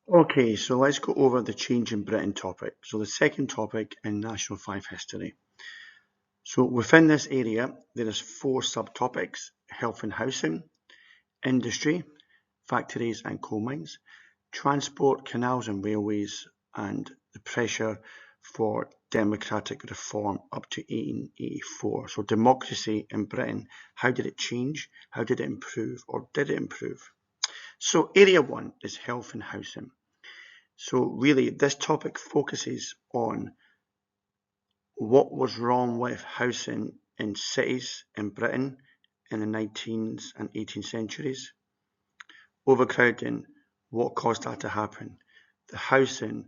Okay, so let's go over the change in Britain topic. So the second topic in National 5 history. So within this area, there is 4 subtopics: health and housing, industry, factories and coal mines, transport, canals and railways, and the pressure for democratic reform up to 1884. So democracy in Britain, how did it change? How did it improve, or did it improve? So area 1 is health and housing. So really, this topic focuses on what was wrong with housing in cities in Britain in the 19th and 18th centuries. Overcrowding, what caused that to happen? The housing,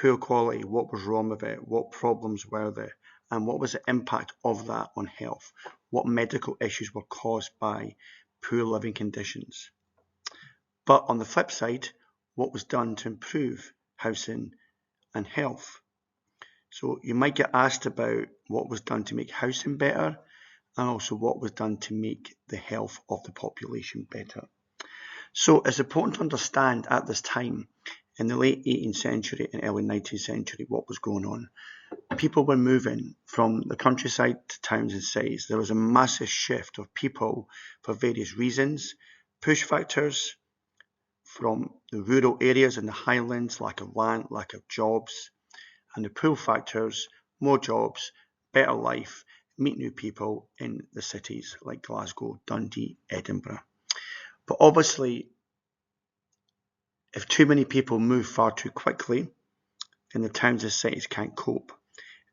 poor quality, what was wrong with it? What problems were there? And what was the impact of that on health? What medical issues were caused by poor living conditions? But on the flip side, what was done to improve housing and health? So you might get asked about what was done to make housing better and also what was done to make the health of the population better. So it's important to understand at this time, in the late 18th century and early 19th century, what was going on. People were moving from the countryside to towns and cities. There was a massive shift of people for various reasons. Push factors from the rural areas in the highlands, lack of land, lack of jobs, and the pull factors, more jobs, better life, meet new people in the cities like Glasgow, Dundee, Edinburgh. But obviously, if too many people move far too quickly, then the towns and cities can't cope.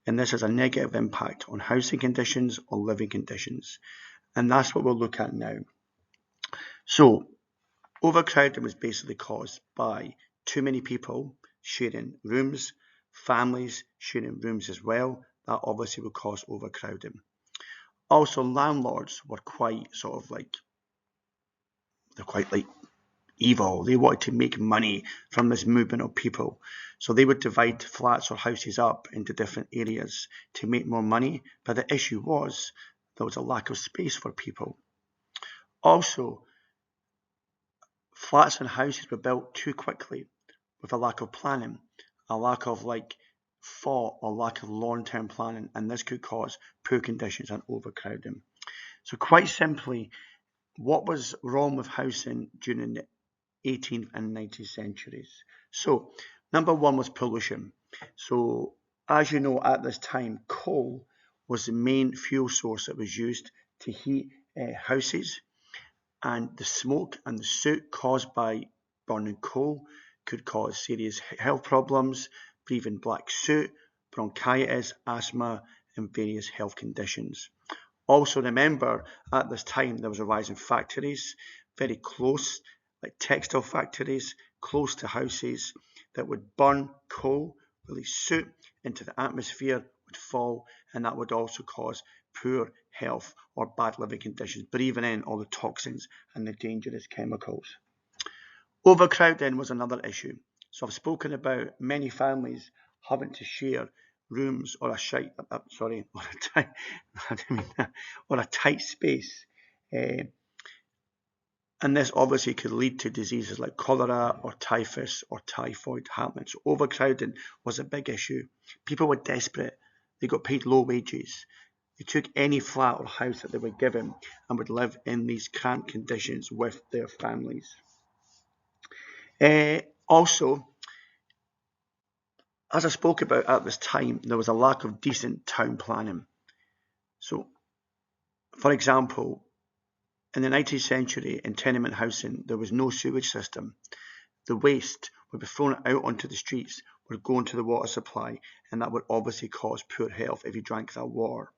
And this has a negative impact on housing conditions or living conditions. And that's what we'll look at now. So, overcrowding was basically caused by too many people sharing rooms, families sharing rooms as well. That obviously would cause overcrowding. Also, landlords were quite sort of like, they're quite like evil. They wanted to make money from this movement of people. So they would divide flats or houses up into different areas to make more money. But the issue was there was a lack of space for people. Also, flats and houses were built too quickly with a lack of planning, a lack of thought or lack of long-term planning, and this could cause poor conditions and overcrowding. So quite simply, what was wrong with housing during the 18th and 19th centuries? So number one was pollution. So as you know, at this time, coal was the main fuel source that was used to heat houses, and the smoke and the soot caused by burning coal could cause serious health problems, breathing black soot, bronchitis, asthma, and various health conditions. Also remember, at this time there was a rise in factories very close, like textile factories, close to houses that would burn coal, release soot into the atmosphere, would fall, and that would also cause poor health or bad living conditions, breathing in all the toxins and the dangerous chemicals. Overcrowding was another issue. So I've spoken about many families having to share rooms or or a tight space. And this obviously could lead to diseases like cholera or typhus or typhoid happening. So overcrowding was a big issue. People were desperate. They got paid low wages. They took any flat or house that they were given and would live in these cramped conditions with their families. Also, as I spoke about at this time, there was a lack of decent town planning. So, for example, in the 19th century in tenement housing, there was no sewage system. The waste would be thrown out onto the streets, would go into the water supply, and that would obviously cause poor health if you drank that water.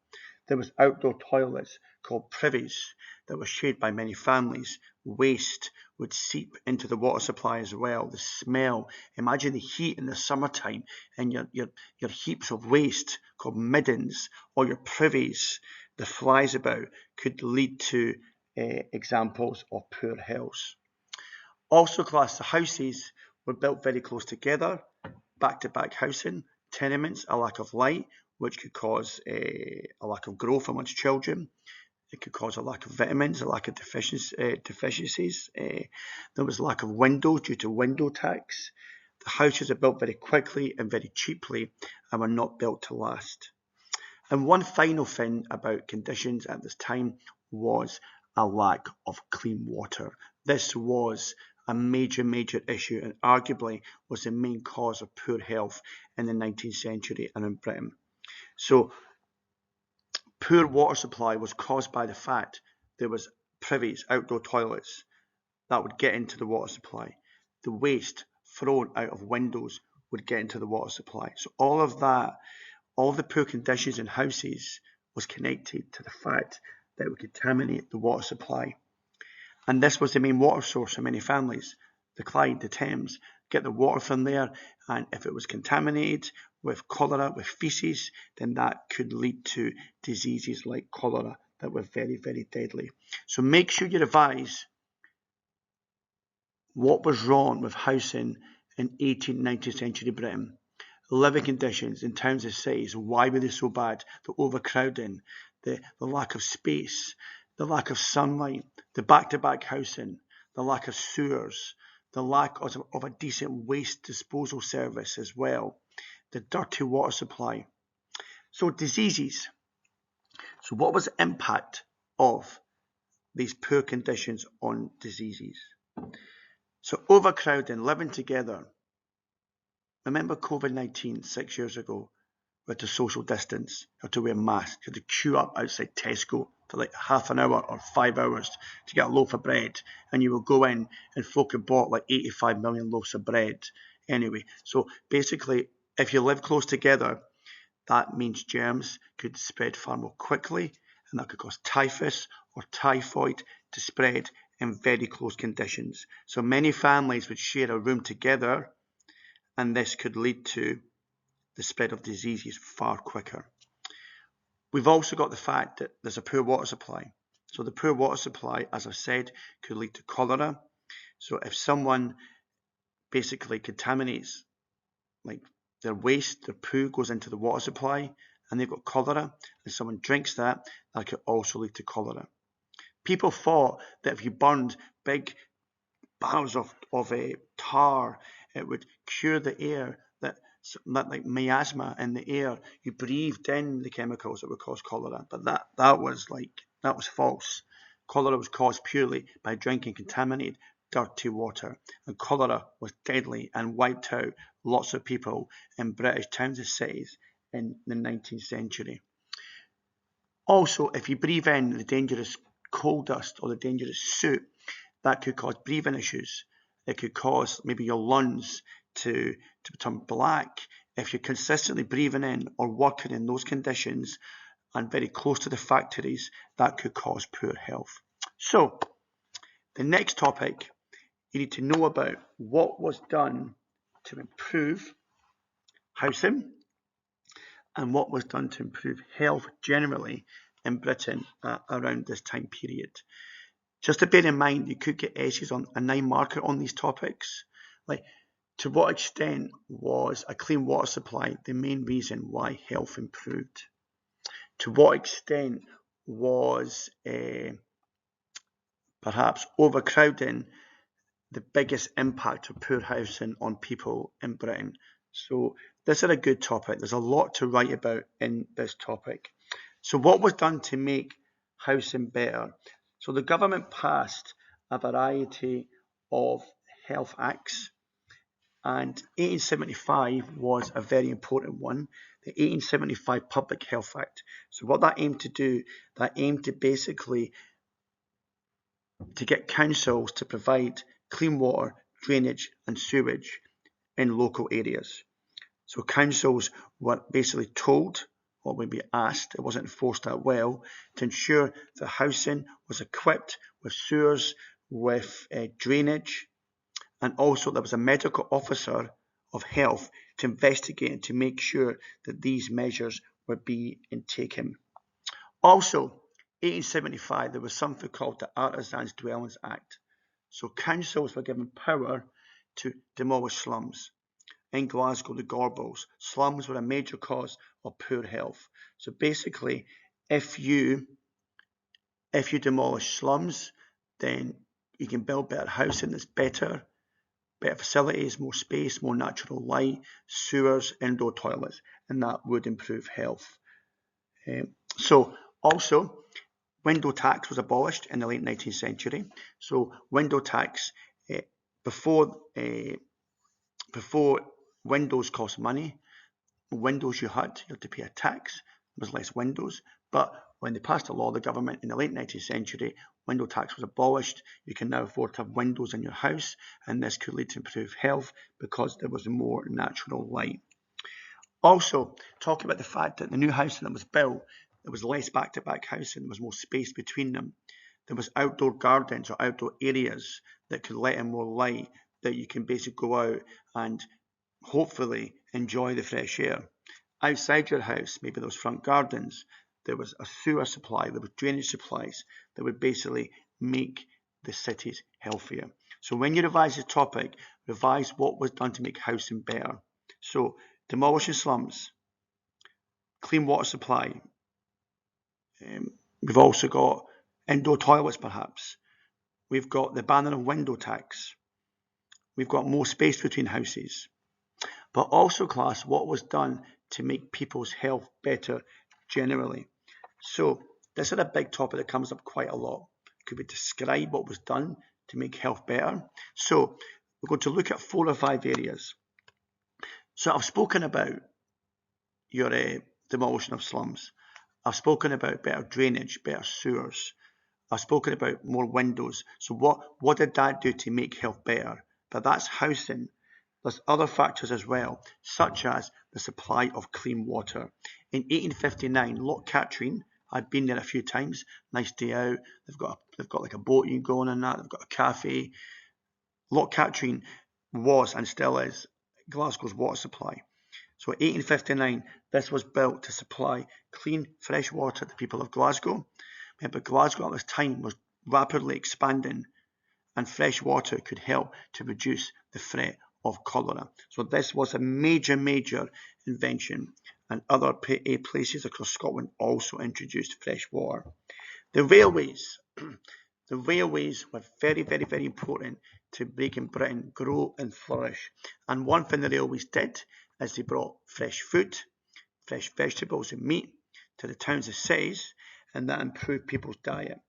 There was outdoor toilets called privies that were shared by many families. Waste would seep into the water supply as well. The smell, imagine the heat in the summertime and your heaps of waste called middens or your privies, the flies about, could lead to examples of poor health. Also classed the houses were built very close together, back-to-back housing, tenements, a lack of light, which could cause a lack of growth amongst children. It could cause a lack of vitamins, a lack of deficiencies. There was lack of windows due to window tax. The houses are built very quickly and very cheaply and were not built to last. And one final thing about conditions at this time was a lack of clean water. This was a major issue and arguably was the main cause of poor health in the 19th century and in Britain. So poor water supply was caused by the fact there was privies, outdoor toilets, that would get into the water supply. The waste thrown out of windows would get into the water supply. So all of that, all of the poor conditions in houses was connected to the fact that it would contaminate the water supply. And this was the main water source for many families. The Clyde, the Thames, get the water from there, and if it was contaminated with cholera, with feces, then that could lead to diseases like cholera that were very deadly. So make sure you revise what was wrong with housing in 18th, 19th century Britain. Living conditions in towns and cities, why were they so bad? The overcrowding, the lack of space, the lack of sunlight, the back-to-back housing, the lack of sewers, the lack of a decent waste disposal service as well, the dirty water supply. So diseases. So what was the impact of these poor conditions on diseases? So overcrowding, living together. Remember COVID-19 6 years ago with the social distance? You had to wear masks, you had to queue up outside Tesco for like half an hour or 5 hours to get a loaf of bread, and you will go in and folk had bought like 85 million loaves of bread anyway. So basically, if you live close together, that means germs could spread far more quickly, and that could cause typhus or typhoid to spread in very close conditions. So many families would share a room together, and this could lead to the spread of diseases far quicker. We've also got the fact that there's a poor water supply. So the poor water supply, as I said, could lead to cholera. So if someone basically contaminates, like their waste, their poo goes into the water supply and they've got cholera, and someone drinks that, that could also lead to cholera. People thought that if you burned big barrels of tar, it would cure the air, that like miasma in the air, you breathed in the chemicals that would cause cholera. But that was false. Cholera was caused purely by drinking contaminated, dirty water, and cholera was deadly and wiped out lots of people in British towns and cities in the 19th century. Also, if you breathe in the dangerous coal dust or the dangerous soot, that could cause breathing issues. It could cause maybe your lungs to turn black. If you're consistently breathing in or working in those conditions and very close to the factories, that could cause poor health. So, the next topic, you need to know about what was done to improve housing and what was done to improve health generally in Britain around this time period. Just to bear in mind, you could get S's on a 9 marker on these topics. Like, to what extent was a clean water supply the main reason why health improved? To what extent was perhaps overcrowding the biggest impact of poor housing on people in Britain? So this is a good topic. There's a lot to write about in this topic. So what was done to make housing better? So the government passed a variety of health acts, and 1875 was a very important one, the 1875 Public Health Act. So what that aimed to do, that aimed to basically to get councils to provide clean water, drainage and sewage in local areas. So councils were basically told, or maybe asked, it wasn't enforced that well, to ensure that housing was equipped with sewers, with drainage, and also there was a medical officer of health to investigate and to make sure that these measures were being taken. Also, 1875, there was something called the Artisans' Dwellings Act. So councils were given power to demolish slums. In Glasgow, the Gorbals, slums were a major cause of poor health. So basically, if you demolish slums, then you can build better housing that's better better facilities, more space, more natural light, sewers, indoor toilets, and that would improve health. So also, window tax was abolished in the late 19th century. So window tax, before windows cost money, windows you had to pay a tax, there was less windows. But when they passed a law, the government in the late 19th century, window tax was abolished. You can now afford to have windows in your house, and this could lead to improved health because there was more natural light. Also, talking about the fact that the new housing that was built, there was less back-to-back housing, there was more space between them. There was outdoor gardens or outdoor areas that could let in more light, that you can basically go out and hopefully enjoy the fresh air. Outside your house, maybe those front gardens, there was a sewer supply, there were drainage supplies that would basically make the cities healthier. So when you revise the topic, revise what was done to make housing better. So demolishing slums, clean water supply. We've also got indoor toilets perhaps. We've got the banning of window tax. We've got more space between houses. But also, class, what was done to make people's health better generally. So this is a big topic that comes up quite a lot. Could we describe what was done to make health better? So we're going to look at 4 or 5 areas. So I've spoken about your demolition of slums. I've spoken about better drainage, better sewers. I've spoken about more windows. So what did that do to make health better? But that's housing. There's other factors as well, such as the supply of clean water. In 1859, Loch Katrine, I'd been there a few times, nice day out, they've got like a boat you can go on and that, they've got a cafe. Loch Katrine was and still is Glasgow's water supply. So in 1859, this was built to supply clean, fresh water to the people of Glasgow. Remember, Glasgow at this time was rapidly expanding, and fresh water could help to reduce the threat of cholera. So this was a major invention, and other places across Scotland also introduced fresh water. The railways. The railways were very important to making Britain grow and flourish. And one thing the railways did is they brought fresh food, fresh vegetables and meat to the towns and cities, and that improved people's diet.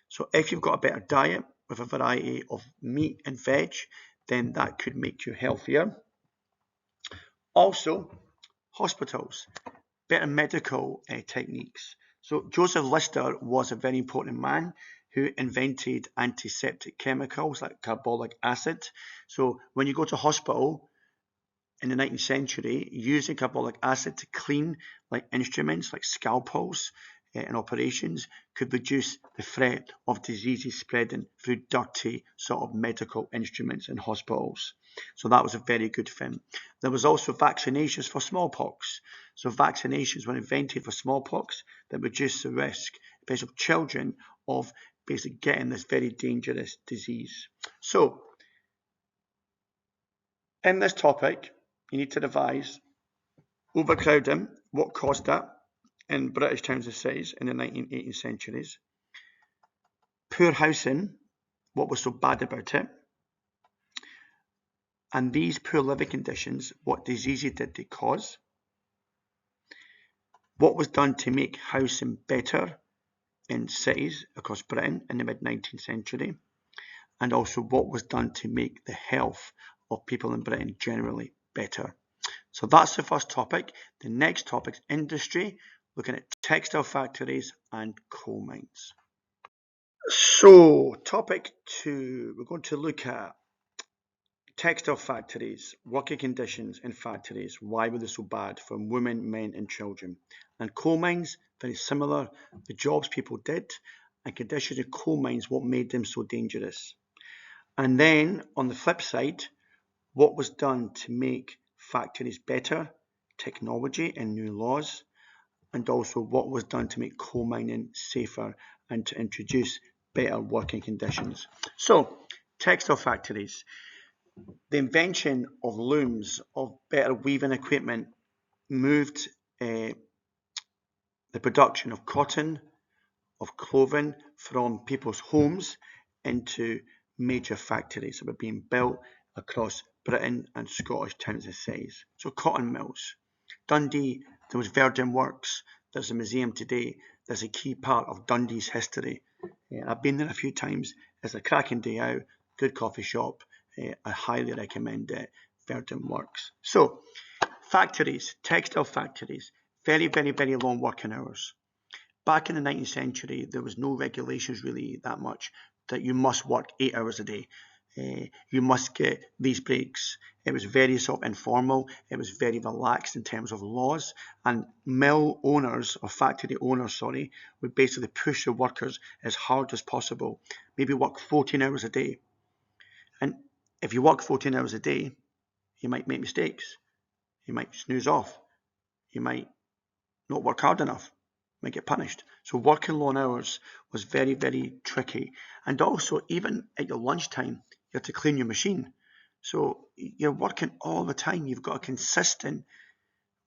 So if you've got a better diet with a variety of meat and veg, then that could make you healthier. Also, hospitals, better medical techniques. So Joseph Lister was a very important man who invented antiseptic chemicals like carbolic acid. So when you go to hospital in the 19th century, using carbolic acid to clean like instruments like scalpels in operations could reduce the threat of diseases spreading through dirty sort of medical instruments in hospitals. So that was a very good thing. There was also vaccinations for smallpox. So vaccinations were invented for smallpox that reduced the risk, especially of children, of basically getting this very dangerous disease. So in this topic, you need to revise overcrowding, what caused that in British towns and cities in the 19th, 18th centuries. Poor housing, what was so bad about it? And these poor living conditions, what diseases did they cause? What was done to make housing better in cities across Britain in the mid-19th century? And also what was done to make the health of people in Britain generally better? So that's the first topic. The next topic is industry, looking at textile factories and coal mines. So topic 2, we're going to look at textile factories, working conditions in factories, why were they so bad for women, men and children? And coal mines, very similar, the jobs people did and conditions in coal mines, what made them so dangerous. And then on the flip side, what was done to make factories better, technology and new laws, and also what was done to make coal mining safer and to introduce better working conditions. So, textile factories. The invention of looms, of better weaving equipment, moved the production of cotton, of clothing from people's homes into major factories that were being built across Britain and Scottish towns of size. So cotton mills. Dundee, there was Verdun Works. There's a museum today. There's a key part of Dundee's history. I've been there a few times. It's a cracking day out, good coffee shop. I highly recommend it. Verdun Works. So, factories, textile factories, very, very, very long working hours. Back in the 19th century, there was no regulations really that much that you must work 8 hours a day. You must get these breaks. It was very sort of informal. It was very relaxed in terms of laws. And mill owners, or factory owners, sorry, would basically push the workers as hard as possible. Maybe work 14 hours a day. And if you work 14 hours a day, you might make mistakes. You might snooze off. You might not work hard enough. You might get punished. So working long hours was very, very tricky. And also, even at your lunchtime, you have to clean your machine. So you're working all the time. You've got a consistent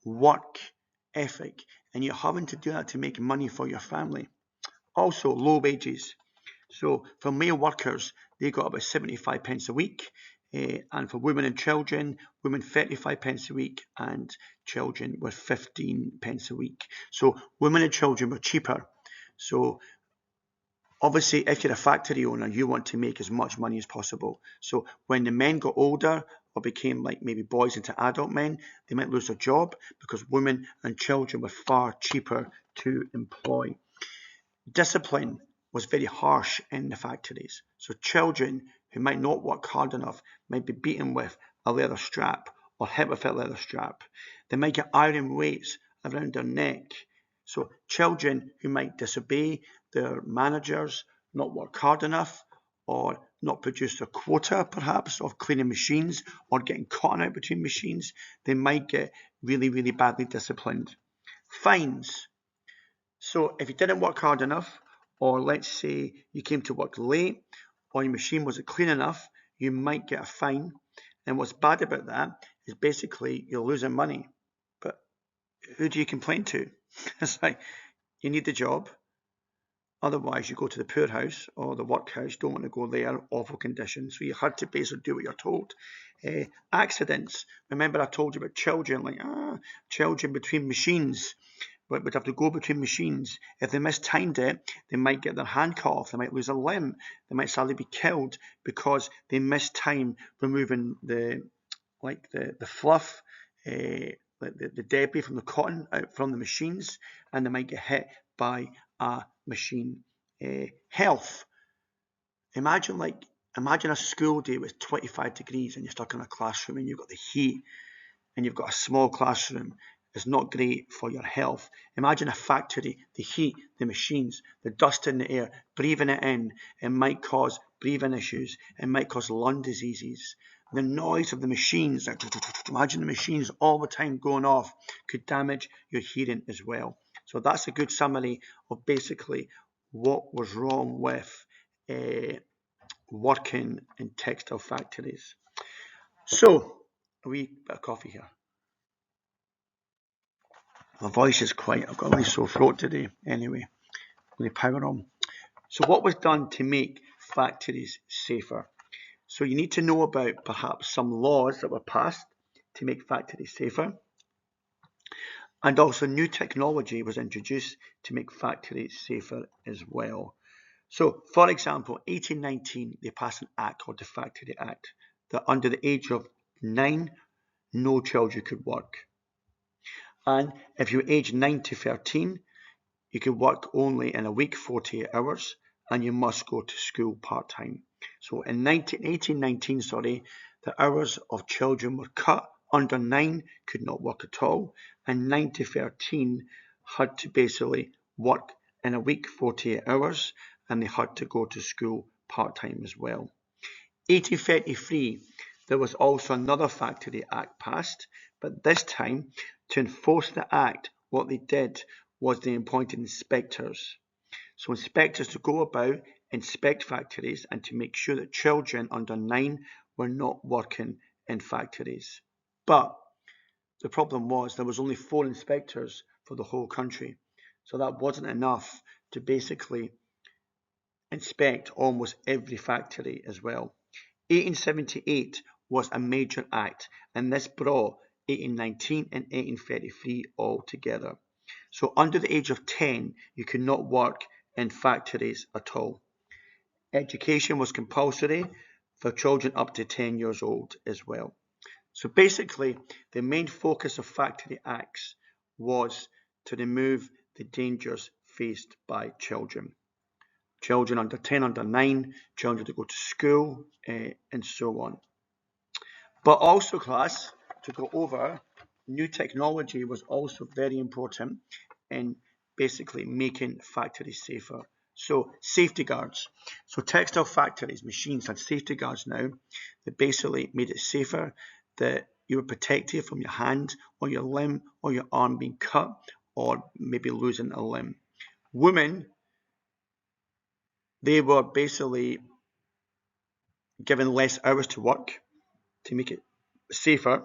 work ethic, and you're having to do that to make money for your family. Also, low wages. So for male workers, they got about 75 pence a week. And for women and children, women 35 pence a week and children were 15 pence a week. So women and children were cheaper. So obviously, if you're a factory owner, you want to make as much money as possible. So when the men got older or became like maybe boys into adult men, they might lose their job because women and children were far cheaper to employ. Discipline was very harsh in the factories. So children who might not work hard enough might be beaten with a leather strap or hit with a leather strap. They might get iron weights around their neck. So children who might disobey their managers, not work hard enough, or not produce their quota perhaps of cleaning machines or getting caught out between machines, they might get really, really badly disciplined. Fines. So if you didn't work hard enough, or let's say you came to work late, or your machine wasn't clean enough, you might get a fine. And what's bad about that is basically you're losing money. But who do you complain to? It's like you need the job. Otherwise, you go to the poorhouse or the workhouse. Don't want to go there. Awful conditions. So you had to basically do what you're told. Accidents. Remember, I told you about children, like children between machines. But would have to go between machines. If they mistimed it, they might get their hand cut off. They might lose a limb. They might sadly be killed because they mistime removing the fluff, the debris from the cotton out from the machines, and they might get hit by a machine. Health. Imagine a school day with 25 degrees and you're stuck in a classroom and you've got the heat and you've got a small classroom. It's not great for your health. Imagine a factory, the heat, the machines, the dust in the air, breathing it in. It might cause breathing issues. It might cause lung diseases. The noise of the machines, like, imagine the machines all the time going off, could damage your hearing as well. So that's a good summary of basically what was wrong with working in textile factories. So, a wee bit of coffee here. My voice is quiet. I've got a nice sore throat today. Anyway, really power on. So what was done to make factories safer? So you need to know about perhaps some laws that were passed to make factories safer. And also new technology was introduced to make factories safer as well. So for example, 1819, they passed an act called the Factory Act that under the age of 9, no children could work. And if you were aged 9 to 13, you can work only in a week, 48 hours, and you must go to school part-time. So in 1819, the hours of children were cut. Under 9 could not work at all, and 9 to 13 had to basically work in a week, 48 hours, and they had to go to school part-time as well. 1833, there was also another Factory Act passed, but this time, to enforce the act, what they did was they appointed inspectors. So inspectors to go about, inspect factories, and to make sure that children under 9 were not working in factories. But the problem was there was only 4 inspectors for the whole country. So that wasn't enough to basically inspect almost every factory as well. 1878 was a major act, and this brought 1819 and 1833 all together. So under the age of 10, you could not work in factories at all. Education was compulsory for children up to 10 years old as well. So basically, the main focus of Factory Acts was to remove the dangers faced by children. Children under 10, under 9, children to go to school, and so on. But also, class, to go over, new technology was also very important in basically making factories safer. So safety guards. So textile factories, machines had safety guards now that basically made it safer, that you were protected from your hand or your limb or your arm being cut or maybe losing a limb. Women, they were basically given less hours to work to make it safer,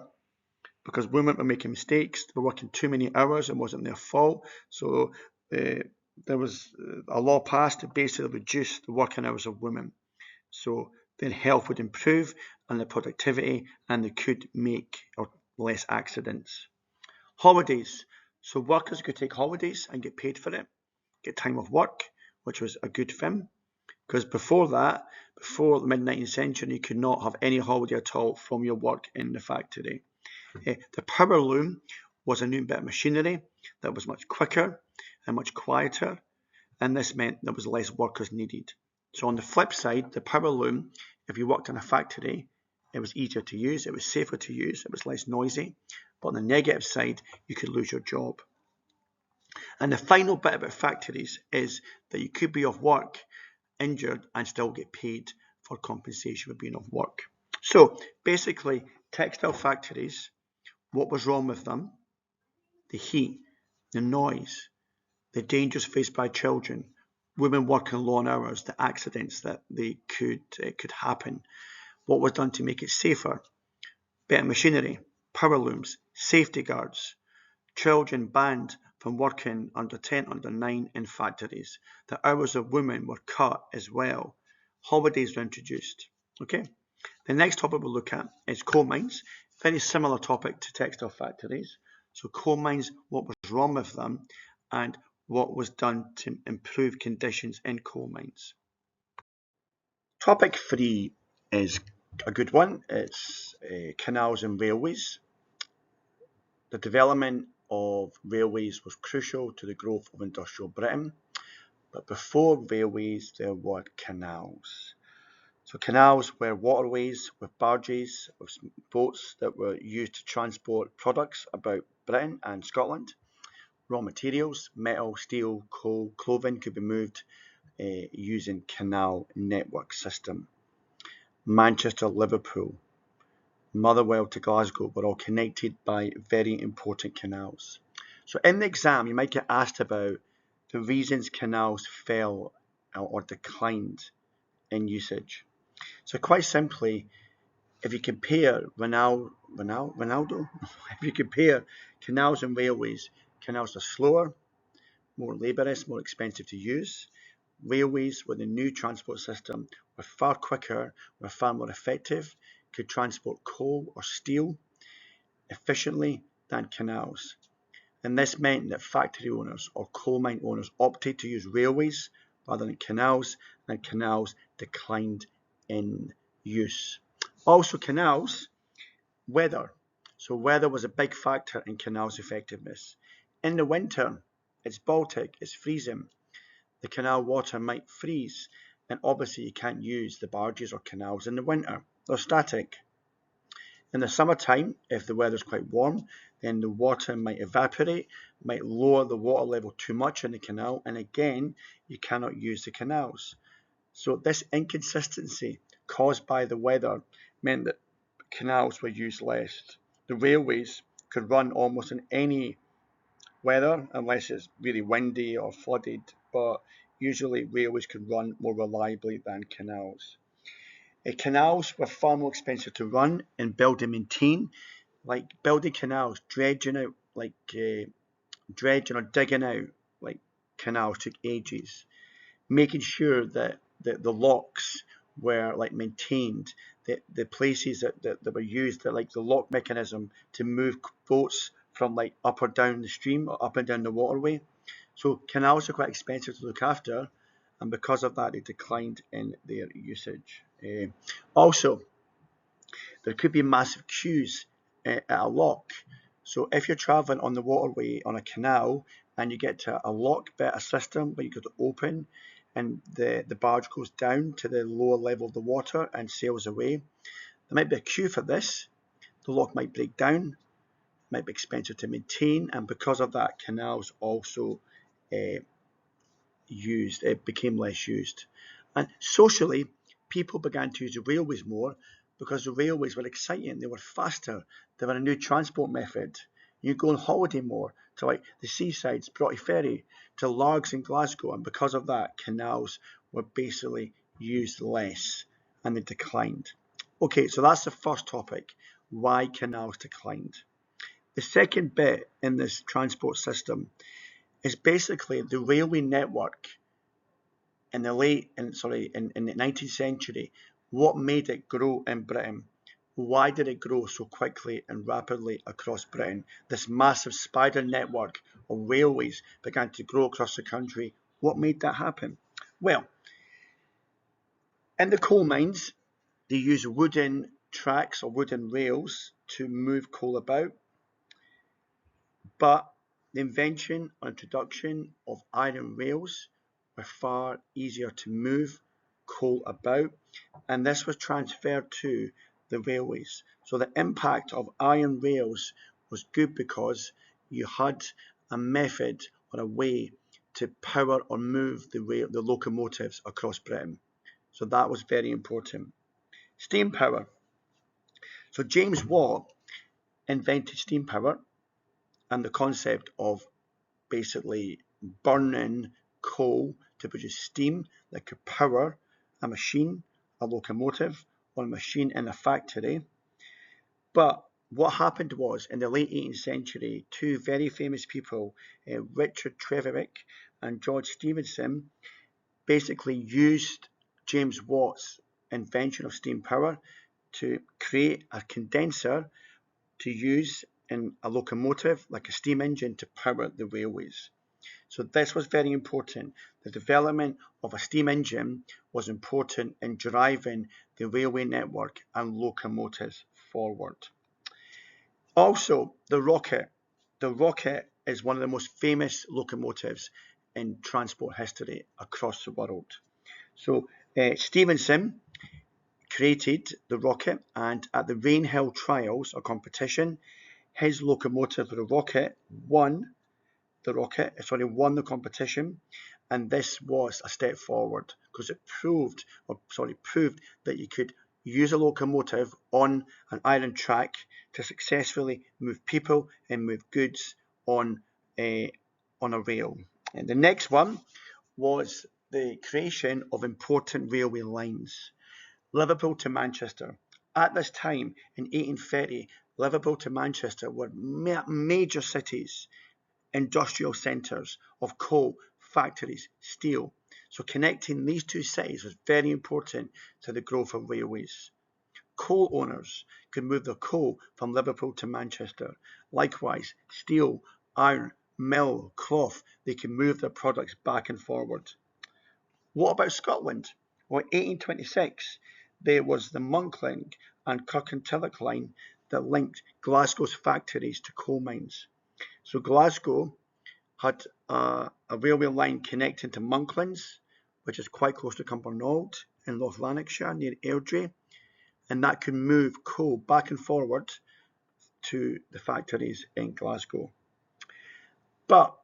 because women were making mistakes, they were working too many hours, it wasn't their fault. So there was a law passed to basically reduce the working hours of women. So their health would improve and their productivity, and they could make less accidents. Holidays. So workers could take holidays and get paid for it, get time off work, which was a good thing. Because before that, before the mid-19th century, you could not have any holiday at all from your work in the factory. The power loom was a new bit of machinery that was much quicker and much quieter, and this meant there was less workers needed. So on the flip side, the power loom, if you worked in a factory, it was easier to use, it was safer to use, it was less noisy. But on the negative side, you could lose your job. And the final bit about factories is that you could be off work, injured, and still get paid for compensation for being off work. So basically, textile factories, what was wrong with them? The heat, the noise, the dangers faced by children, women working long hours, the accidents that could happen. What was done to make it safer? Better machinery, power looms, safety guards, children banned from working under 10, under 9 in factories. The hours of women were cut as well. Holidays were introduced. Okay. The next topic we'll look at is coal mines. Very similar topic to textile factories. So coal mines, what was wrong with them, and what was done to improve conditions in coal mines. Topic 3 is a good one. It's canals and railways. The development of railways was crucial to the growth of industrial Britain, but before railways there were canals. So canals were waterways with barges, with boats that were used to transport products about Britain and Scotland. Raw materials, metal, steel, coal, clothing could be moved using canal network system. Manchester, Liverpool, Motherwell to Glasgow were all connected by very important canals. So in the exam, you might get asked about the reasons canals fell or declined in usage. So quite simply, if you compare Ronaldo, if you compare canals and railways, canals are slower, more laborious, more expensive to use. Railways with the new transport system were far quicker, were far more effective, could transport coal or steel efficiently than canals. And this meant that factory owners or coal mine owners opted to use railways rather than canals, and canals declined in use. Also canals, weather. So weather was a big factor in canals' effectiveness. In the winter, it's Baltic, it's freezing. The canal water might freeze, and obviously you can't use the barges or canals in the winter. They're static. In the summertime, if the weather's quite warm, then the water might evaporate, might lower the water level too much in the canal, and again, you cannot use the canals. So this inconsistency caused by the weather meant that canals were used less. The railways could run almost in any weather, unless it's really windy or flooded, but usually railways could run more reliably than canals. Canals were far more expensive to run and build and maintain. Like building canals, dredging out, dredging or digging out like canals took ages. Making sure that the locks were like maintained, the places that were used, like the lock mechanism to move boats from like up or down the stream or up and down the waterway. So canals are quite expensive to look after, and because of that, they declined in their usage. Also, there could be massive queues at a lock. So if you're traveling on the waterway on a canal and you get to a lock bit, a system where you go to open and the barge goes down to the lower level of the water and sails away, there might be a queue for this. The lock might break down, might be expensive to maintain, and because of that, canals also it became less used. And socially, people began to use the railways more because the railways were exciting, they were faster, they were a new transport method. You go on holiday more to like the seasides, Broughty Ferry, to Largs in Glasgow, and because of that, canals were basically used less and they declined. Okay, so that's the first topic, why canals declined. The second bit in this transport system is basically the railway network in the in the 19th century, what made it grow in Britain? Why did it grow so quickly and rapidly across Britain? This massive spider network of railways began to grow across the country. What made that happen? Well, in the coal mines, they use wooden tracks or wooden rails to move coal about, but the invention or introduction of iron rails were far easier to move coal about, and this was transferred to the railways. So the impact of iron rails was good because you had a method or a way to power or move the locomotives across Britain. So that was very important. Steam power. So James Watt invented steam power and the concept of basically burning coal to produce steam that could power a machine, a locomotive, or a machine in a factory. But what happened was, in the late 18th century, two very famous people, Richard Trevithick and George Stephenson, basically used James Watt's invention of steam power to create a condenser to use in a locomotive, like a steam engine, to power the railways. So this was very important. The development of a steam engine was important in driving the railway network and locomotives forward. Also, the rocket. The rocket is one of the most famous locomotives in transport history across the world. So Stephenson created the rocket, and at the Rainhill trials, a competition, his locomotive, the rocket, won the competition, and this was a step forward because it proved that you could use a locomotive on an iron track to successfully move people and move goods on a rail. And the next one was the creation of important railway lines. Liverpool to Manchester. At this time, in 1830, Liverpool to Manchester were major cities, industrial centres of coal, factories, steel. So connecting these two cities was very important to the growth of railways. Coal owners could move their coal from Liverpool to Manchester. Likewise, steel, iron, mill, cloth, they could move their products back and forward. What about Scotland? Well, in 1826, there was the Monkling and Kirkintilloch line that linked Glasgow's factories to coal mines. So Glasgow had a railway line connecting to Monklands, which is quite close to Cumbernauld in North Lanarkshire near Airdrie, and that could move coal back and forward to the factories in Glasgow. But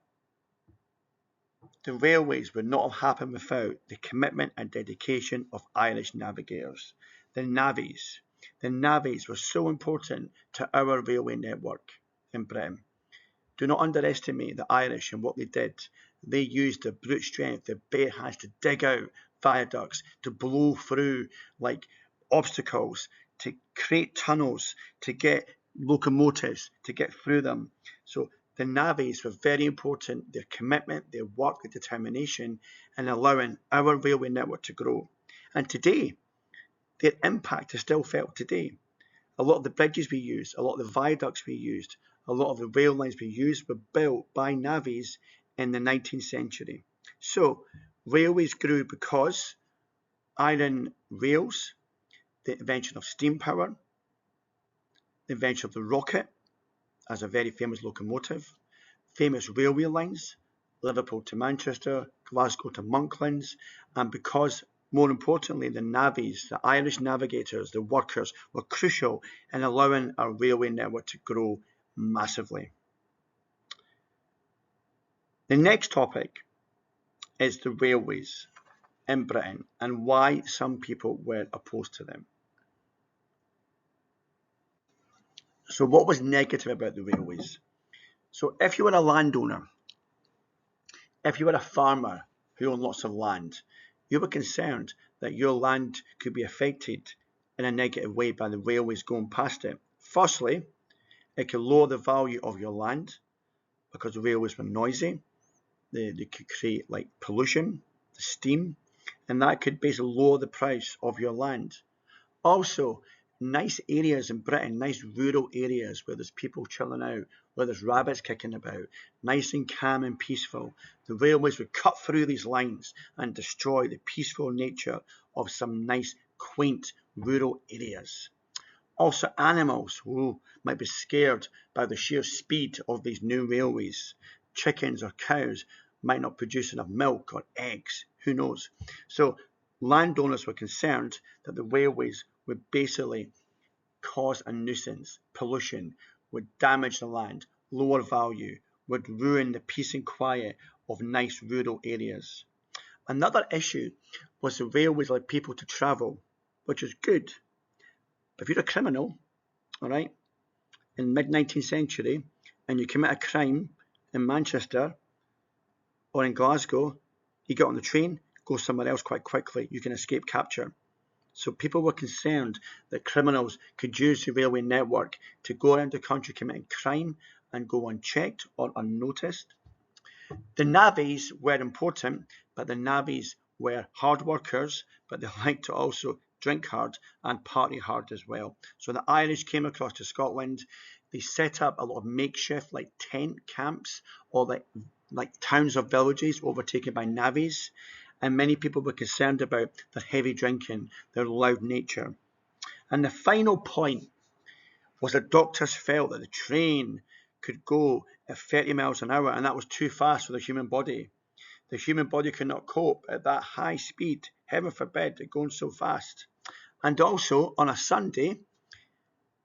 the railways would not have happened without the commitment and dedication of Irish navigators, the navvies. The navvies were so important to our railway network in Britain. Do not underestimate the Irish and what they did. They used their brute strength, their bare hands to dig out viaducts, to blow through like obstacles, to create tunnels, to get locomotives, to get through them. So the navvies were very important, their commitment, their work, their determination in allowing our railway network to grow. And today, their impact is still felt today. A lot of the bridges we use, a lot of the viaducts we used, a lot of the rail lines we used were built by navvies in the 19th century. So railways grew because iron rails, the invention of steam power, the invention of the rocket as a very famous locomotive, famous railway lines, Liverpool to Manchester, Glasgow to Monklands, and because, more importantly, the navvies, the Irish navigators, the workers, were crucial in allowing our railway network to grow massively. The next topic is the railways in Britain and why some people were opposed to them. So what was negative about the railways? So if you were a landowner, if you were a farmer who owned lots of land, you were concerned that your land could be affected in a negative way by the railways going past it. Firstly, it could lower the value of your land because the railways were noisy. They could create like pollution, the steam, and that could basically lower the price of your land. Also, nice areas in Britain, nice rural areas where there's people chilling out, where there's rabbits kicking about, nice and calm and peaceful. The railways would cut through these lines and destroy the peaceful nature of some nice, quaint rural areas. Also, animals might be scared by the sheer speed of these new railways. Chickens or cows might not produce enough milk or eggs, who knows? So landowners were concerned that the railways would basically cause a nuisance, pollution, would damage the land, lower value, would ruin the peace and quiet of nice rural areas. Another issue was the railways allowed people to travel, which is good. But if you're a criminal, all right, in the mid-19th century, and you commit a crime in Manchester or in Glasgow, you get on the train, go somewhere else quite quickly, you can escape capture. So people were concerned that criminals could use the railway network to go around the country committing crime and go unchecked or unnoticed. The navvies were important, but the navvies were hard workers, but they liked to also drink hard and party hard as well. So the Irish came across to Scotland. They set up a lot of makeshift like tent camps or like towns or villages overtaken by navvies. And many people were concerned about their heavy drinking, their loud nature. And the final point was that doctors felt that the train could go at 30 miles an hour and that was too fast for the human body. The human body could not cope at that high speed, heaven forbid, it going so fast. And also on a Sunday,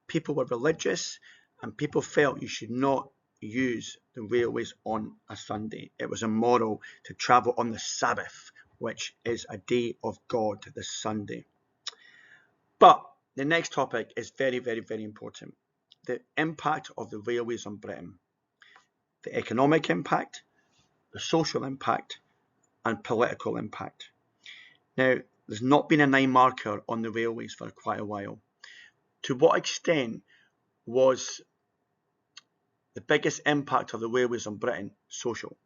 people were religious and people felt you should not use the railways on a Sunday. It was immoral to travel on the Sabbath, which is a day of God, the Sunday. But the next topic is very, very, very important. The impact of the railways on Britain. The economic impact, the social impact, and political impact. Now, there's not been a 9 marker on the railways for quite a while. To what extent was the biggest impact of the railways on Britain social?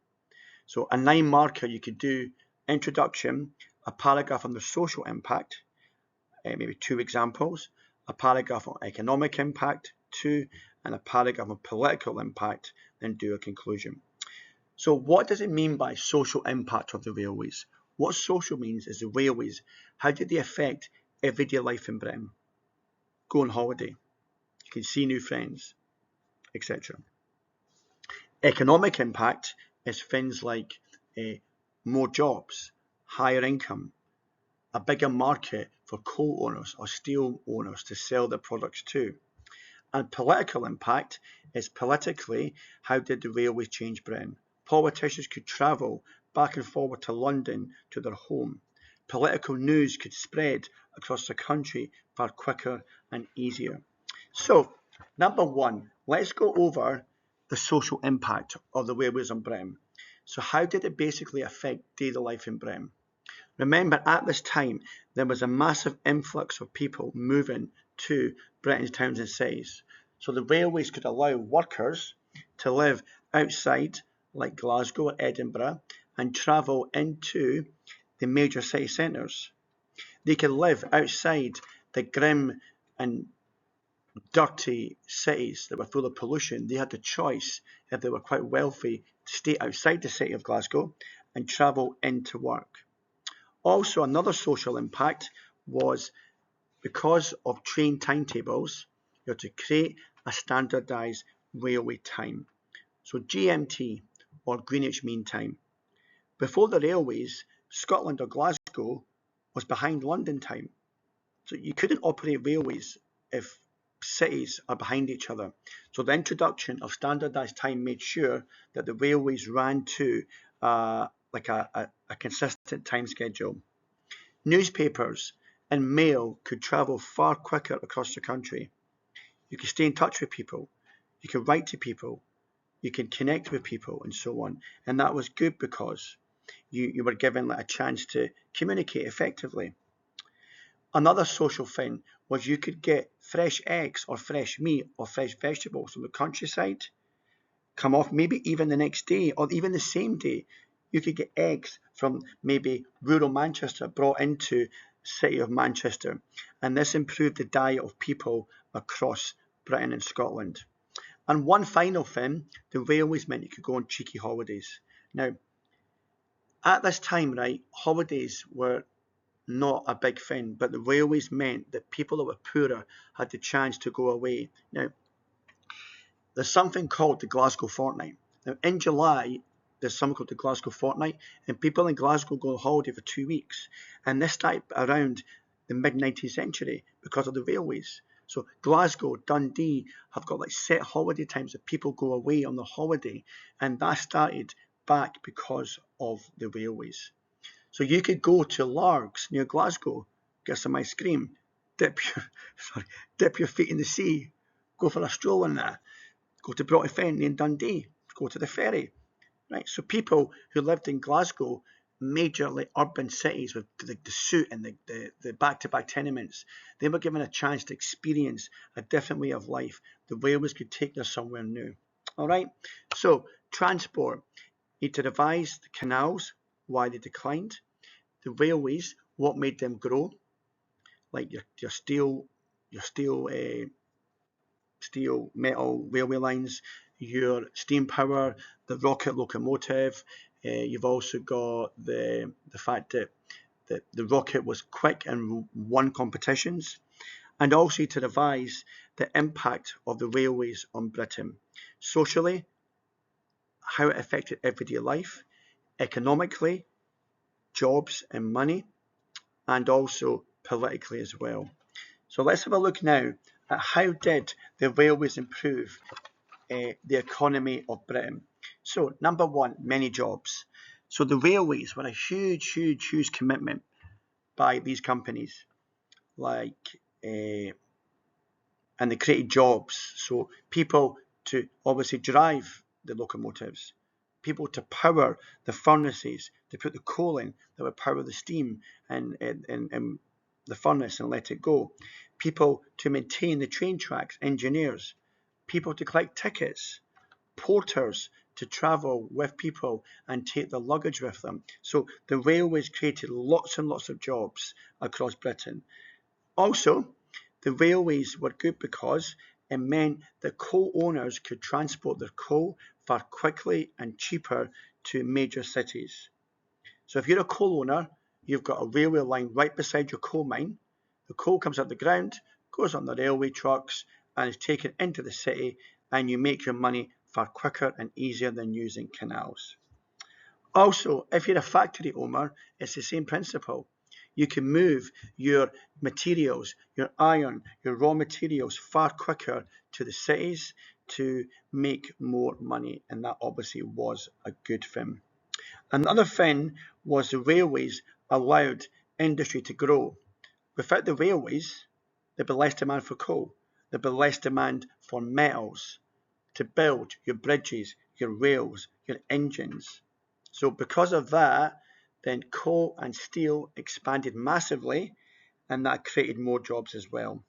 So a 9 marker, you could do introduction, a paragraph on the social impact, maybe 2 examples, a paragraph on economic impact, 2, and a paragraph on political impact, then do a conclusion. So what does it mean by social impact of the railways? What social means is the railways, how did they affect everyday life in Britain? Go on holiday, you can see new friends, etc. Economic impact is things like more jobs, higher income, a bigger market for coal owners or steel owners to sell their products to. And political impact is politically, how did the railways change Britain? Politicians could travel back and forward to London to their home. Political news could spread across the country far quicker and easier. So, number 1, let's go over the social impact of the railways on Britain. So how did it basically affect daily life in Britain? Remember, at this time, there was a massive influx of people moving to Britain's towns and cities. So the railways could allow workers to live outside, like Glasgow or Edinburgh, and travel into the major city centres. They could live outside the grim and dirty cities that were full of pollution, they had the choice, if they were quite wealthy, to stay outside the city of Glasgow and travel into work. Also, another social impact was because of train timetables, you had to create a standardised railway time. So GMT, or Greenwich Mean Time. Before the railways, Scotland or Glasgow was behind London time. So you couldn't operate railways if cities are behind each other. So the introduction of standardised time made sure that the railways ran to like a consistent time schedule. Newspapers and mail could travel far quicker across the country. You could stay in touch with people. You could write to people. You can connect with people and so on. And that was good because you were given like a chance to communicate effectively. Another social thing was you could get fresh eggs or fresh meat or fresh vegetables from the countryside, come off maybe even the next day or even the same day. You could get eggs from maybe rural Manchester brought into the city of Manchester, and this improved the diet of people across Britain and Scotland. And one final thing, the railways meant you could go on cheeky holidays. Now, at this time, right, holidays were not a big thing, but the railways meant that people that were poorer had the chance to go away. Now, there's something called the Glasgow Fortnight. Now, in July, there's something called the Glasgow Fortnight, and people in Glasgow go on holiday for 2 weeks. And this started around the mid-19th century because of the railways. So Glasgow, Dundee have got like set holiday times that people go away on the holiday, and that started back because of the railways. So you could go to Largs near Glasgow, get some ice cream, dip your feet in the sea, go for a stroll in there, go to Broughty Fen in Dundee, go to the ferry. Right. So people who lived in Glasgow, majorly urban cities with the suit and the back-to-back tenements, they were given a chance to experience a different way of life. The railways could take them somewhere new. All right. So transport. Need to revise the canals, why they declined. The railways, what made them grow, like your steel metal railway lines, your steam power, the rocket locomotive. You've also got the fact that the rocket was quick and won competitions, and also to revise the impact of the railways on Britain, socially, how it affected everyday life, economically, jobs and money, and also politically as well. So let's have a look now at how did the railways improve the economy of Britain. So number one, many jobs. So the railways were a huge commitment by these companies, like and they created jobs. So people to obviously drive the locomotives, people to power the furnaces, to put the coal in that would power the steam and the furnace and let it go, people to maintain the train tracks, engineers, people to collect tickets, porters to travel with people and take the luggage with them. So the railways created lots and lots of jobs across Britain. Also, the railways were good because it meant that coal owners could transport their coal far quickly and cheaper to major cities. So if you're a coal owner, you've got a railway line right beside your coal mine. The coal comes out of the ground, goes on the railway trucks, and is taken into the city, and you make your money far quicker and easier than using canals. Also, if you're a factory owner, it's the same principle. You can move your materials, your iron, your raw materials far quicker to the cities to make more money, and that obviously was a good thing. Another thing was the railways allowed industry to grow. Without the railways, there'd be less demand for coal, there'd be less demand for metals to build your bridges, your rails, your engines. So because of that, then coal and steel expanded massively, and that created more jobs as well.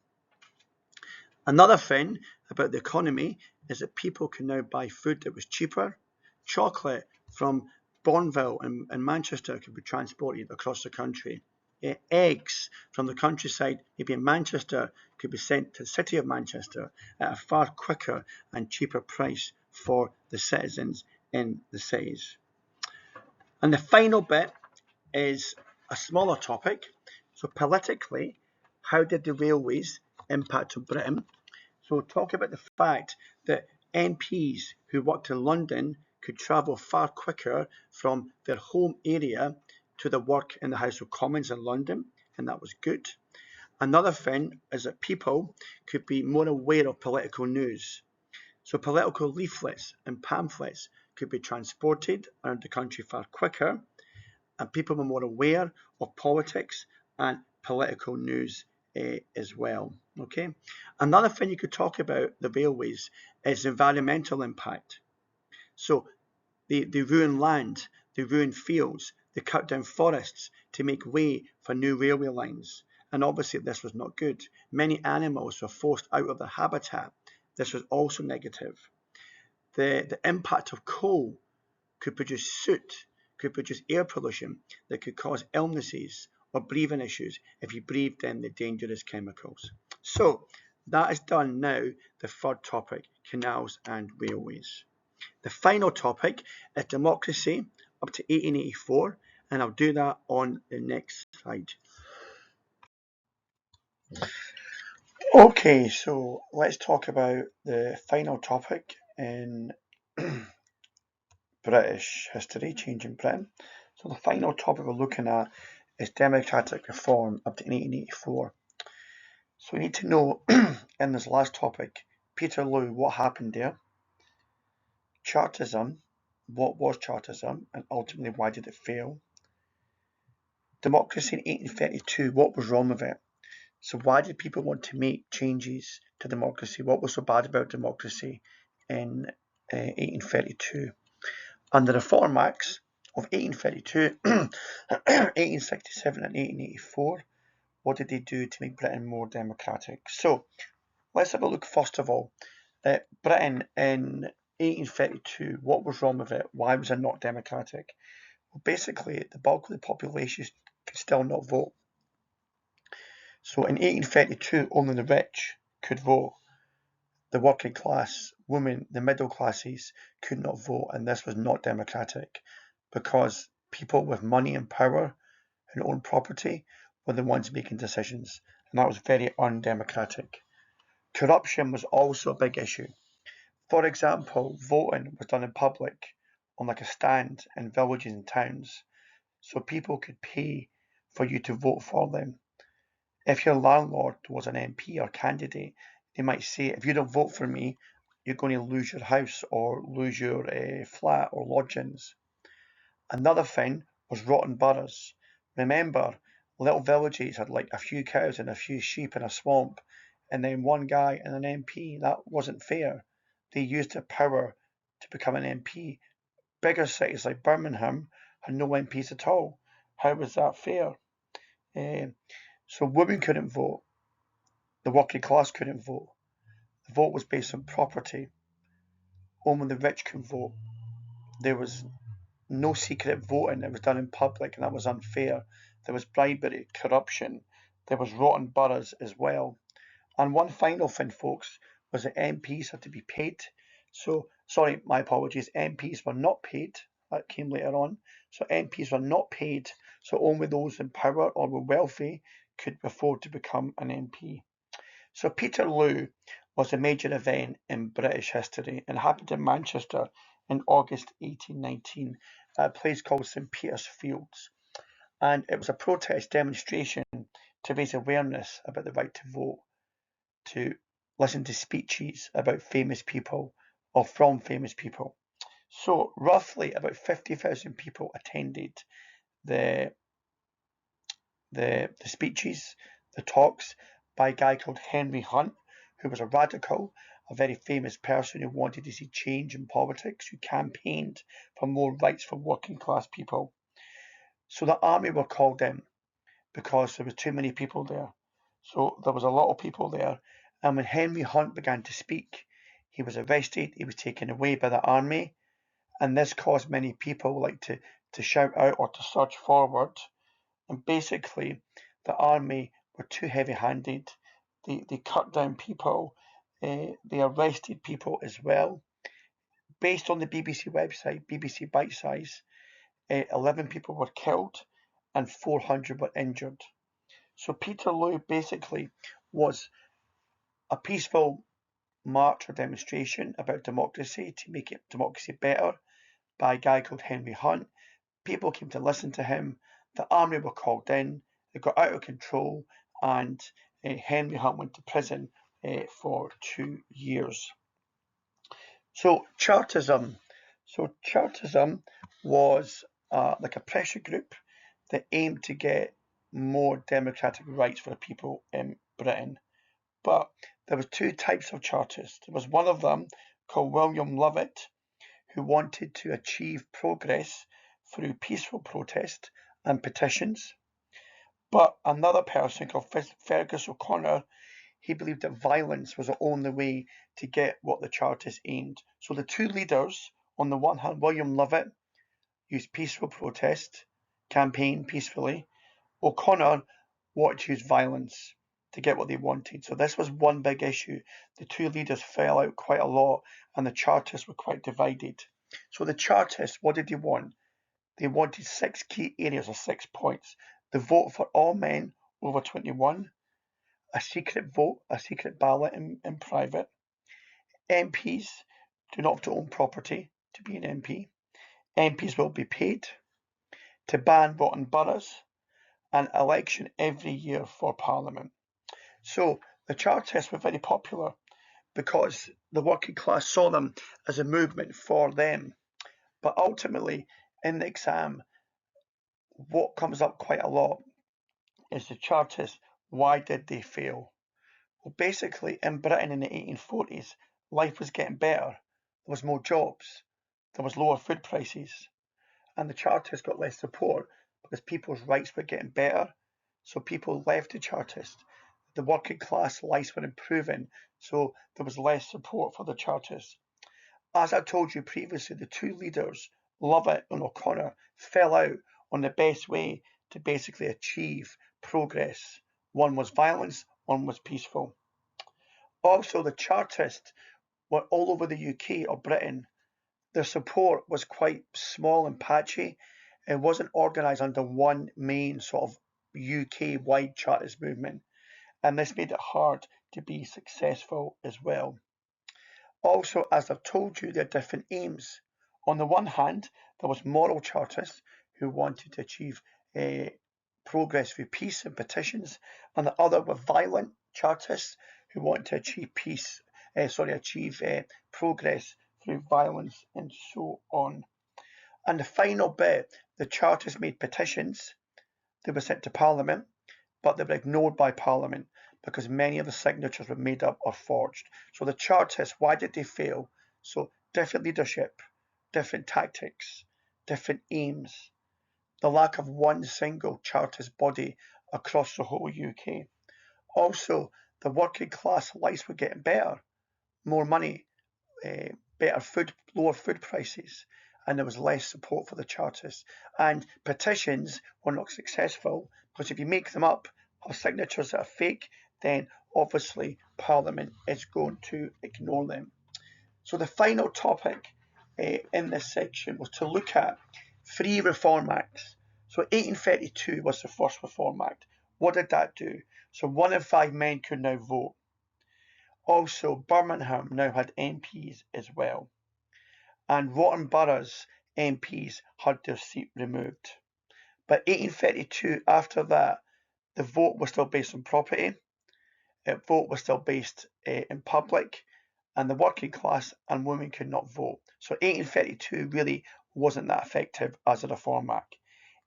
Another thing about the economy is that people can now buy food that was cheaper. Chocolate from Bournville and Manchester could be transported across the country. eggs from the countryside, maybe in Manchester, could be sent to the city of Manchester at a far quicker and cheaper price for the citizens in the cities. And the final bit is a smaller topic. So politically, how did the railways impact on Britain? So we'll talk about the fact that MPs who worked in London could travel far quicker from their home area to the work in the House of Commons in London, and that was good. Another thing is that people could be more aware of political news. So political leaflets and pamphlets could be transported around the country far quicker, and people were more aware of politics and political news as well. Okay. Another thing you could talk about the railways is environmental impact. So they ruin land, they ruin fields, they cut down forests to make way for new railway lines. And obviously this was not good. Many animals were forced out of their habitat. This was also negative. The impact of coal could produce soot, could produce air pollution that could cause illnesses or breathing issues if you breathed in the dangerous chemicals. So that is done now, the third topic, canals and railways. The final topic is democracy up to 1884, and I'll do that on the next slide. Okay, so let's talk about the final topic in British history, changing Britain. So the final topic we're looking at is democratic reform up to 1884. So we need to know in this last topic, Peterloo, what happened there? Chartism, what was Chartism, and ultimately why did it fail? Democracy in 1832, what was wrong with it? So why did people want to make changes to democracy? What was so bad about democracy in 1832? Under the Reform Acts of 1832, 1867 and 1884, what did they do to make Britain more democratic? So let's have a look first of all at Britain in 1832. What was wrong with it? Why was it not democratic? Well, basically, the bulk of the population could still not vote. So in 1832, only the rich could vote. The working class, women, the middle classes could not vote, and this was not democratic because people with money and power and own property were the ones making decisions, and that was very undemocratic. Corruption was also a big issue. For example, voting was done in public on like a stand in villages and towns, so people could pay for you to vote for them. If your landlord was an MP or candidate, they might say, if you don't vote for me, you're going to lose your house or lose your flat or lodgings. Another thing was rotten boroughs. Remember, little villages had like a few cows and a few sheep in a swamp, and then one guy and an MP. That wasn't fair. They used their power to become an MP. Bigger cities like Birmingham had no MPs at all. How was that fair? So women couldn't vote. The working class couldn't vote. The vote was based on property. Only the rich could vote. There was no secret voting. It was done in public, and that was unfair. There was bribery, corruption. There was rotten boroughs as well. And one final thing, folks, was that MPs had to be paid. So, sorry, my apologies, MPs were not paid. That came later on. So MPs were not paid. So only those in power or were wealthy could afford to become an MP. So Peterloo was a major event in British history and happened in Manchester in August 1819 at a place called St Peter's Fields. And it was a protest demonstration to raise awareness about the right to vote, to listen to speeches about famous people or from famous people. So roughly about 50,000 people attended the speeches, the talks by a guy called Henry Hunt, who was a radical, a very famous person who wanted to see change in politics, who campaigned for more rights for working class people. So the army were called in because there were too many people there. So there was a lot of people there. And when Henry Hunt began to speak, he was arrested, he was taken away by the army, and this caused many people like to shout out or to surge forward and basically the army were too heavy-handed. They cut down people, they arrested people as well. Based on the BBC website, BBC Bitesize, 11 people were killed and 400 were injured. So Peterloo basically was a peaceful march or demonstration about democracy to make democracy better by a guy called Henry Hunt. People came to listen to him. The army were called in. They got out of control, and Henry Hunt went to prison for 2 years. So Chartism. So Chartism was like a pressure group that aimed to get more democratic rights for the people in Britain. But there was two types of Chartists. There was one of them called William Lovett, who wanted to achieve progress through peaceful protest and petitions. But another person called Fergus O'Connor, he believed that violence was the only way to get what the Chartists aimed. So the two leaders, on the one hand, William Lovett used peaceful protest, campaigned peacefully. O'Connor wanted to use violence to get what they wanted. So this was one big issue. The two leaders fell out quite a lot, and the Chartists were quite divided. So the Chartists, what did they want? They wanted 6 key areas or 6 points. The vote for all men over 21, a secret vote, a secret ballot in private. MPs do not have to own property to be an MP. MPs will be paid. To ban voting boroughs, an election every year for Parliament. So the Chartists were very popular because the working class saw them as a movement for them. But ultimately, in the exam, what comes up quite a lot is the Chartists, why did they fail? Well, basically, in Britain in the 1840s, life was getting better. There was more jobs. There was lower food prices. And the Chartists got less support because people's rights were getting better. So people left the Chartists. The working class lives were improving, so there was less support for the Chartists. As I told you previously, the two leaders, Lovett and O'Connor, fell out on the best way to basically achieve progress. One was violence, one was peaceful. Also, the Chartists were all over the UK or Britain. Their support was quite small and patchy. It wasn't organised under one main sort of UK-wide Chartist movement, and this made it hard to be successful as well. Also, as I've told you, there are different aims. On the one hand, there was moral Chartists who wanted to achieve progress through peace and petitions, and the other were violent Chartists who wanted to achieve progress through violence and so on. And the final bit, the Chartists made petitions. They were sent to Parliament, but they were ignored by Parliament because many of the signatures were made up or forged. So the Chartists, why did they fail? So different leadership, different tactics, different aims, the lack of one single Chartist body across the whole UK. Also, the working class lives were getting better, more money, better food, lower food prices, and there was less support for the Chartists. And petitions were not successful because if you make them up, have signatures that are fake, then obviously Parliament is going to ignore them. So the final topic in this section was to look at 3 Reform Acts. So 1832 was the first Reform Act. What did that do? So 1 in 5 men could now vote. Also, Birmingham now had MPs as well. And Rotten Borough's MPs had their seat removed. By 1832, after that, the vote was still based on property, the vote was still based in public, and the working class and women could not vote. So 1832 really wasn't that effective as a Reform Act.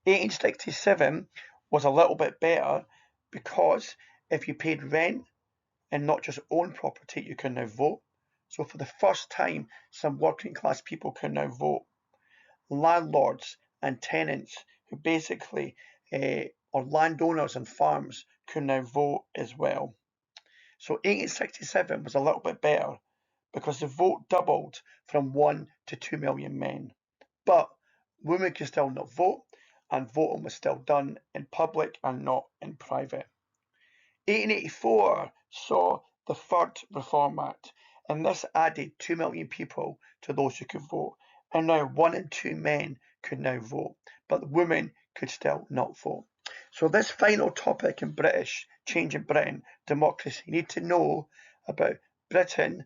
1867 was a little bit better because if you paid rent and not just own property, you can now vote. So for the first time, some working class people can now vote. Landlords and tenants who basically or landowners and farms can now vote as well. So 1867 was a little bit better because the vote doubled from 1 to 2 million men. But women can still not vote, and voting was still done in public and not in private. 1884 saw the Third Reform Act, and this added 2 million people to those who could vote, and now 1 in 2 men could now vote, but women could still not vote. So this final topic in British, change in Britain, democracy, you need to know about Britain,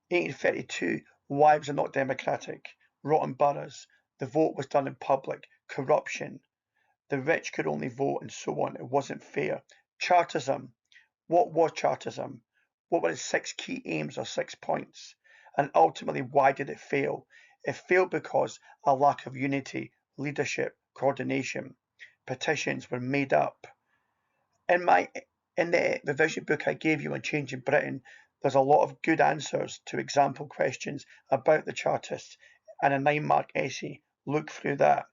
1832, wives are not democratic, rotten boroughs, the vote was done in public, corruption, the rich could only vote and so on, it wasn't fair. Chartism, what was Chartism? What were its 6 key aims or 6 points? And ultimately, why did it fail? It failed because a lack of unity, leadership, coordination. Petitions were made up. In the revision book I gave you on Changing Britain, there's a lot of good answers to example questions about the Chartists and a 9-mark essay. Look through that.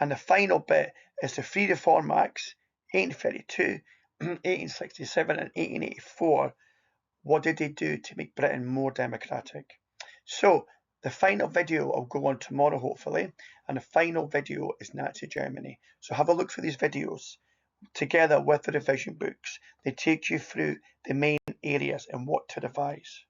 And the final bit is the 3 Reform Acts, 1832, 1867 and 1884. What did they do to make Britain more democratic? So the final video will go on tomorrow, hopefully, and the final video is Nazi Germany. So have a look for these videos together with the revision books. They take you through the main areas and what to revise.